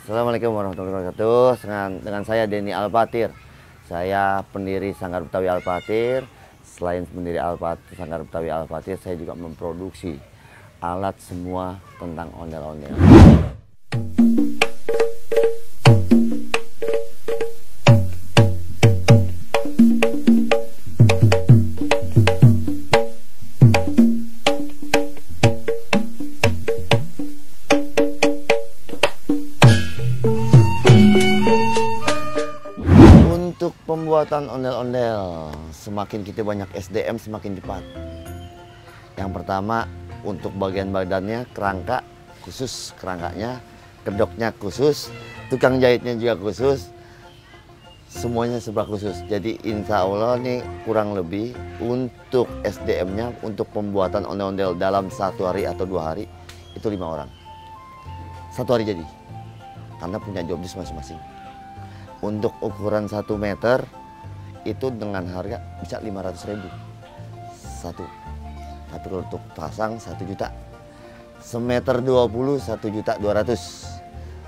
Assalamualaikum warahmatullahi wabarakatuh. Dengan saya Denny Alpatir. Saya pendiri Sanggar Betawi Alpatir. Selain pendiri Sanggar Betawi Alpatir, saya juga memproduksi alat semua tentang ondel-ondel. Untuk pembuatan ondel-ondel, semakin kita banyak SDM semakin cepat. Yang pertama, untuk bagian badannya, kerangka khusus kerangkanya, kedoknya khusus, tukang jahitnya juga khusus, semuanya serba khusus. Jadi insya Allah nih kurang lebih untuk SDM-nya, untuk pembuatan ondel-ondel dalam 1 hari atau 2 hari, itu 5 orang. 1 hari jadi, karena punya job desk masing-masing. Untuk ukuran 1 meter itu dengan harga bisa 500.000 satu. Tapi kalau untuk pasang 1 juta. Semeter 20 1.200.000.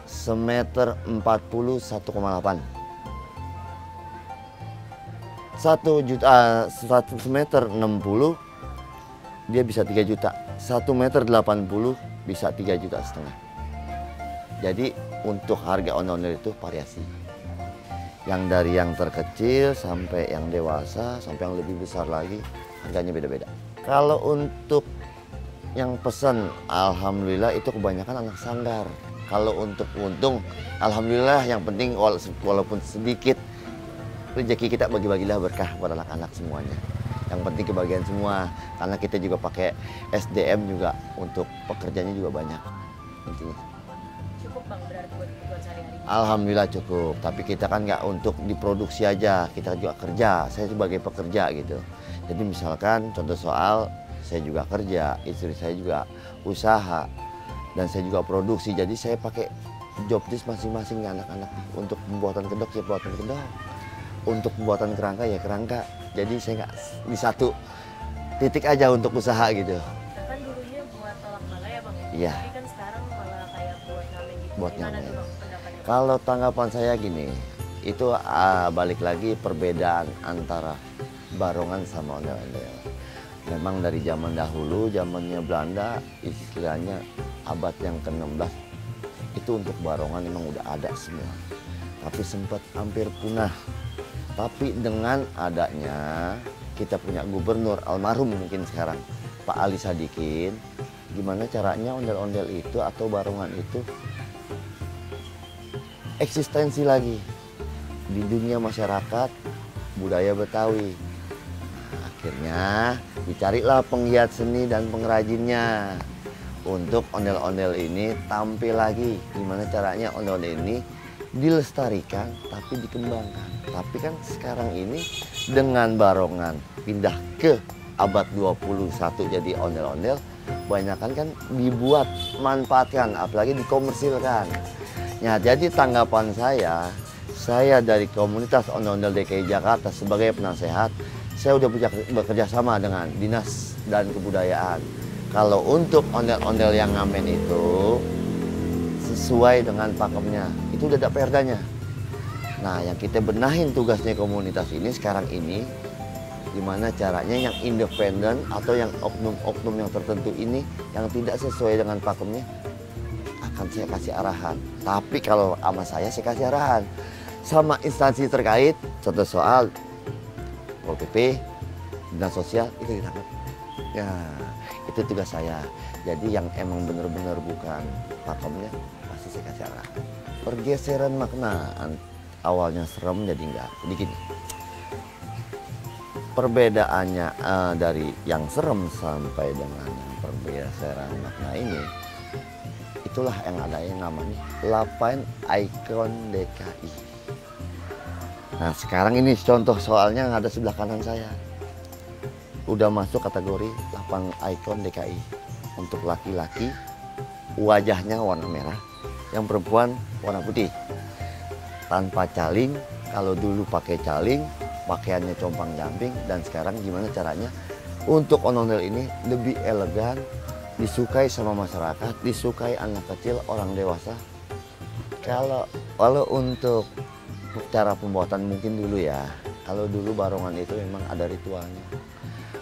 Semeter 40 1,8. 1 juta 1 meter 60 dia bisa 3 juta. 1 meter 80 bisa 3,5 juta. Jadi untuk harga ondel-ondel itu variasi. Yang dari yang terkecil sampai yang dewasa, sampai yang lebih besar lagi, harganya beda-beda. Kalau untuk yang pesan, alhamdulillah itu kebanyakan anak sanggar. Kalau untuk untung, alhamdulillah yang penting walaupun sedikit, rezeki kita bagi-bagilah berkah buat anak-anak semuanya. Yang penting kebagian semua, karena kita juga pakai SDM juga untuk pekerjaannya juga banyak. Intinya. Cukup Bang berarti buat kebutuhan sehari-hari? Alhamdulillah cukup, tapi kita kan nggak untuk diproduksi aja, kita juga kerja. Saya sebagai pekerja gitu. Jadi misalkan contoh soal, saya juga kerja, istri saya juga usaha, dan saya juga produksi. Jadi saya pakai job desk masing-masing anak-anak. Untuk pembuatan kedok ya pembuatan kedok, untuk pembuatan kerangka ya kerangka. Jadi saya nggak di satu titik aja untuk usaha gitu. Kan dulunya buat tolak bala ya Bang? Iya. Tapi kan sekarang malah kayak buat ngamen gitu. Buat Gimana ngamen. tuh Bang pendapatnya? Kalau tanggapan saya gini, itu balik lagi perbedaan antara barongan sama ondel-ondel. Memang dari zaman dahulu, zamannya Belanda, istilahnya abad yang ke-16, itu untuk barongan memang udah ada semua. Tapi sempat hampir punah. Tapi dengan adanya kita punya gubernur almarhum mungkin sekarang, Pak Ali Sadikin, gimana caranya ondel-ondel itu atau barongan itu eksistensi lagi di dunia masyarakat budaya Betawi. Nah, akhirnya dicarilah penggiat seni dan pengrajinnya untuk ondel-ondel ini tampil lagi. Gimana caranya ondel-ondel ini dilestarikan tapi dikembangkan. Tapi kan sekarang ini dengan barongan pindah ke abad 21 jadi ondel-ondel, kebanyakan kan dibuat manfaatkan, apalagi dikomersilkan. Nah, jadi tanggapan saya dari komunitas ondel-ondel DKI Jakarta sebagai penasehat, saya udah bekerja sama dengan Dinas dan Kebudayaan. Kalau untuk ondel-ondel yang ngamen itu sesuai dengan pakemnya, itu udah ada perdanya. Nah, yang kita benahin tugasnya komunitas ini sekarang ini, gimana caranya yang independen atau yang oknum-oknum yang tertentu ini yang tidak sesuai dengan pakemnya, akan saya kasih arahan. Tapi kalau sama saya kasih arahan sama instansi terkait. Contoh soal Pol PP, Dinas Sosial, itu ditangkap. Ya, itu tugas saya. Jadi yang emang benar-benar bukan pakemnya pasti saya kasih arahan. Pergeseran makna, awalnya serem jadi enggak. Jadi gini, perbedaannya dari yang serem sampai dengan yang pergeseran makna ini, itulah yang ada yang namanya Lapan Ikon DKI. Nah, sekarang ini contoh soalnya yang ada sebelah kanan saya. Udah masuk kategori Lapan Ikon DKI. Untuk laki-laki wajahnya warna merah, yang perempuan warna putih. Tanpa caling, kalau dulu pakai caling, pakaiannya compang-camping, dan sekarang gimana caranya untuk ondel-ondel ini lebih elegan, disukai sama masyarakat, disukai anak kecil, orang dewasa. Kalau untuk cara pembuatan mungkin dulu ya. Kalau dulu barongan itu memang ada ritualnya.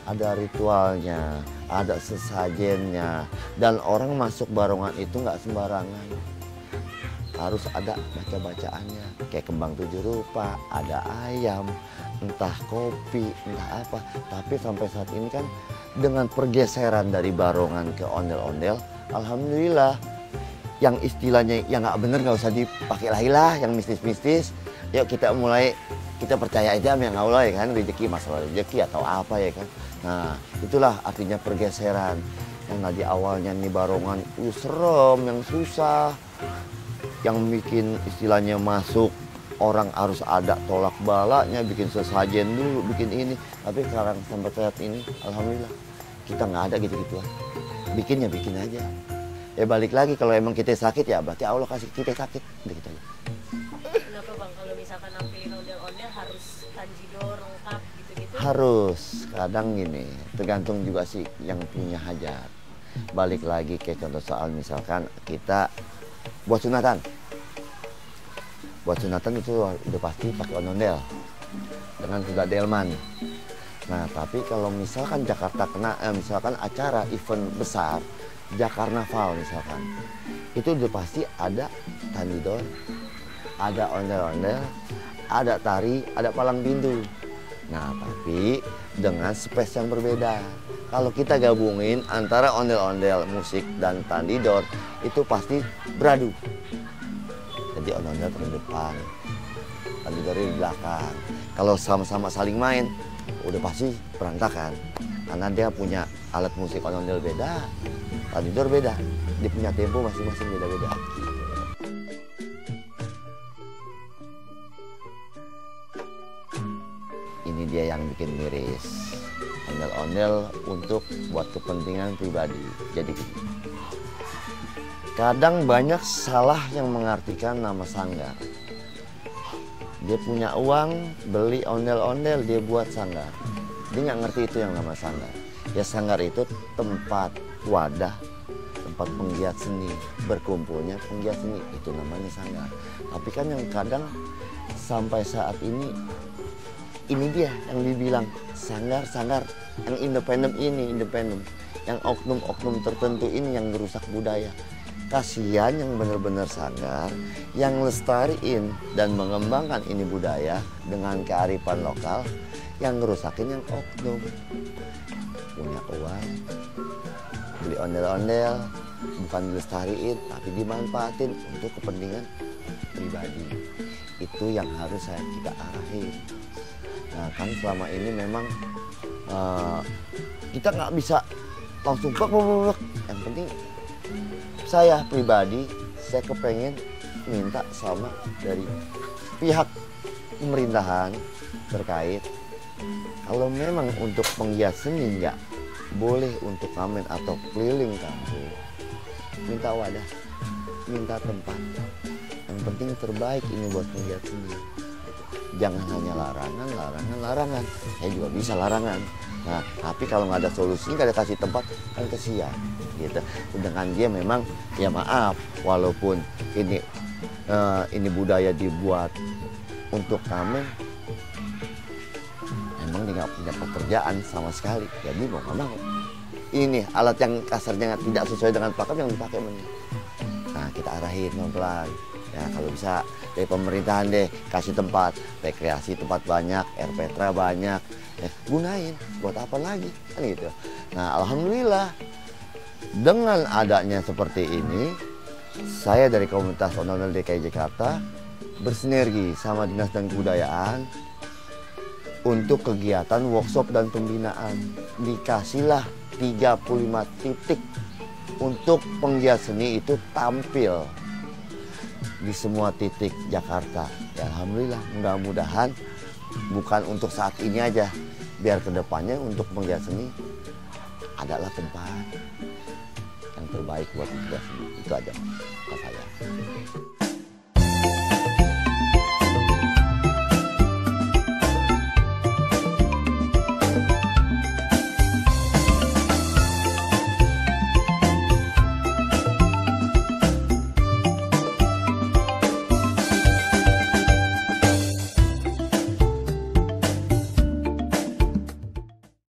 Ada ritualnya, ada sesajennya. Dan orang masuk barongan itu nggak sembarangan. Harus ada baca-bacaannya. Kayak kembang 7 rupa, ada ayam, entah kopi, entah apa. Tapi sampai saat ini kan dengan pergeseran dari barongan ke ondel-ondel, alhamdulillah yang istilahnya yang nggak bener nggak usah dipakai lagi lah, yang mistis-mistis. Yuk kita mulai, kita percaya aja sama yang Allah ya kan, rezeki masalah rezeki atau apa ya kan. Nah itulah artinya pergeseran. Yang tadi awalnya nih barongan serem, yang susah, yang bikin istilahnya masuk orang harus ada tolak balanya, bikin sesajen dulu, bikin ini. Tapi sekarang sampai saat ini alhamdulillah kita nggak ada gitu-gituan. Bikinnya bikin aja. Balik lagi kalau emang kita sakit ya berarti Allah kasih kita sakit. Udah gitu aja. Kenapa Bang kalau misalkan nampilin ondel-ondel harus tanjidor lengkap gitu-gitu? Harus. Kadang gini, tergantung juga sih yang punya hajat. Balik lagi kayak contoh soal misalkan kita buat sunatan. Buat sunatan itu udah pasti pakai ondel dengan sudah delman. Nah tapi kalau misalkan Jakarta kena misalkan acara event besar, Jakarnaval misalkan, itu udah pasti ada tanjidor, ada ondel-ondel, ada tari, ada palang pintu. Nah tapi dengan space yang berbeda. Kalau kita gabungin antara ondel-ondel, musik dan tanjidor, itu pasti beradu. Jadi ondel-ondel di depan, tanjidor di belakang. Kalau sama-sama saling main, udah pasti berantakan. Karena dia punya alat musik ondel beda, tanjidor beda. Dia punya tempo masing-masing beda-beda. Ini dia yang bikin miris. Ondel-ondel untuk buat kepentingan pribadi. Jadi kadang banyak salah yang mengartikan nama sanggar. Dia punya uang, beli ondel-ondel, dia buat sanggar. Dia nggak ngerti itu yang nama sanggar. Ya sanggar itu tempat wadah, tempat penggiat seni, berkumpulnya penggiat seni, itu namanya sanggar. Tapi kan yang kadang sampai saat ini dia yang dibilang sanggar-sanggar yang independen ini, independen. Yang oknum-oknum tertentu ini yang merusak budaya. Kasihan yang benar-benar sanggar, yang lestariin dan mengembangkan ini budaya dengan kearifan lokal, yang ngerusakin yang oknum. Punya uang, beli ondel-ondel, bukan dilestariin, tapi dimanfaatin untuk kepentingan pribadi. Itu yang harus kita arahin. Nah kan selama ini memang kita nggak bisa langsung bek. Yang penting saya pribadi, saya kepengen minta sama dari pihak pemerintahan terkait, kalau memang untuk penggiat seni nggak boleh untuk ngamen atau keliling kampung, minta wadah, minta tempat. Yang penting terbaik ini buat penggiat seni. Jangan hanya larangan. Saya juga bisa larangan. Nah, tapi kalau nggak ada solusi, nggak ada kasih tempat, kan kesian. Gitu. Dengan dia memang, ya maaf, walaupun ini budaya dibuat untuk ngamen, memang dia nggak punya pekerjaan sama sekali. Jadi mau nggak mau, ini alat yang kasarnya tidak sesuai dengan pakem yang dipakai mana. Nah, kita arahin pelan-pelan. Ya kalau bisa dari pemerintahan deh kasih tempat rekreasi, tempat banyak, air petra banyak, gunain buat apa lagi kan gitu. Nah alhamdulillah dengan adanya seperti ini, saya dari komunitas ondel-ondel DKI Jakarta bersinergi sama Dinas dan Kebudayaan untuk kegiatan workshop dan pembinaan. Dikasihlah 35 titik untuk penggiat seni itu tampil di semua titik Jakarta. Ya, alhamdulillah, mudah-mudahan bukan untuk saat ini aja, biar kedepannya untuk penggiat seni adalah tempat yang terbaik buat penggiat seni. Itu aja.